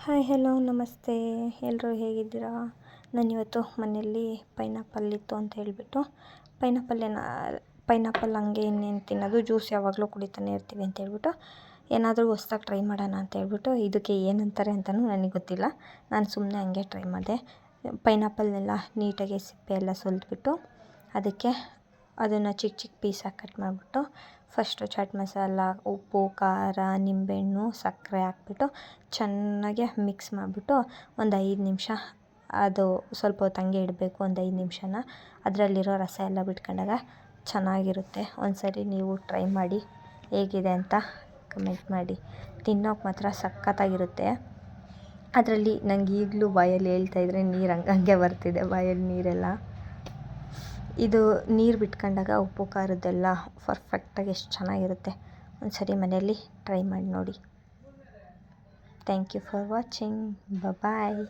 Hi hello ನಮಸ್ತೆ. ಎಲ್ಲರೂ ಹೇಗಿದ್ದೀರಾ? ನಾನಿವತ್ತು ಮನೆಯಲ್ಲಿ ಪೈನಾಪಲ್ ಇತ್ತು ಅಂತ ಹೇಳಿಬಿಟ್ಟು ಪೈನಾಪಲ್ ಹಂಗೆ ಇನ್ನೇನು ತಿನ್ನೋದು, ಜ್ಯೂಸ್ ಯಾವಾಗಲೂ ಕುಡಿತಾನೆ ಇರ್ತೀವಿ ಅಂತ ಹೇಳ್ಬಿಟ್ಟು ಏನಾದರೂ ಹೊಸ್ದಾಗಿ ಟ್ರೈ ಮಾಡೋಣ ಅಂತ ಹೇಳ್ಬಿಟ್ಟು, ಇದಕ್ಕೆ ಏನಂತಾರೆ ಅಂತಲೂ ನನಗೆ ಗೊತ್ತಿಲ್ಲ. ನಾನು ಸುಮ್ಮನೆ ಹಂಗೆ ಟ್ರೈ ಮಾಡಿದೆ. ಪೈನಾಪಲ್ನೆಲ್ಲ ನೀಟಾಗಿ ಸಿಪ್ಪೆ ಎಲ್ಲ ಸುಲಿದ್ಬಿಟ್ಟು ಅದಕ್ಕೆ ಅದನ್ನು ಚಿಕ್ಕ ಚಿಕ್ಕ ಪೀಸಾಗಿ ಕಟ್ ಮಾಡಿಬಿಟ್ಟು ಫಸ್ಟು ಚಾಟ್ ಮಸಾಲ, ಉಪ್ಪು, ಖಾರ, ನಿಂಬೆಹಣ್ಣು, ಸಕ್ಕರೆ ಹಾಕ್ಬಿಟ್ಟು ಚೆನ್ನಾಗಿ ಮಿಕ್ಸ್ ಮಾಡಿಬಿಟ್ಟು ಒಂದು 5 ನಿಮಿಷ ಅದು ಸ್ವಲ್ಪ ಹೊತ್ತು ಹಂಗೆ ಇಡಬೇಕು. ಒಂದು 5 ನಿಮಿಷನ ಅದರಲ್ಲಿರೋ ರಸ ಎಲ್ಲ ಬಿಟ್ಕೊಂಡಾಗ ಚೆನ್ನಾಗಿರುತ್ತೆ. ಒಂದ್ಸರಿ ನೀವು ಟ್ರೈ ಮಾಡಿ, ಹೇಗಿದೆ ಅಂತ ಕಮೆಂಟ್ ಮಾಡಿ. ತಿನ್ನೋಕೆ ಮಾತ್ರ ಸಖತ್ತಾಗಿರುತ್ತೆ. ಅದರಲ್ಲಿ ನಂಗೆ ಈಗಲೂ ಬಾಯಲ್ಲಿ ಹೇಳ್ತಾಯಿದ್ರೆ ನೀರು ಹಂಗಂಗೆ ಬರ್ತಿದೆ, ಬಾಯಲ್ಲಿ ನೀರೆಲ್ಲ. ಇದು ನೀರು ಬಿಟ್ಕೊಂಡಾಗ ಉಪ್ಪು ಖಾರದ್ದೆಲ್ಲ ಪರ್ಫೆಕ್ಟಾಗಿ ಎಷ್ಟು ಚೆನ್ನಾಗಿರುತ್ತೆ. ಒಂದ್ಸರಿ ಮನೆಯಲ್ಲಿ ಟ್ರೈ ಮಾಡಿ ನೋಡಿ. Thank you for watching. Bye.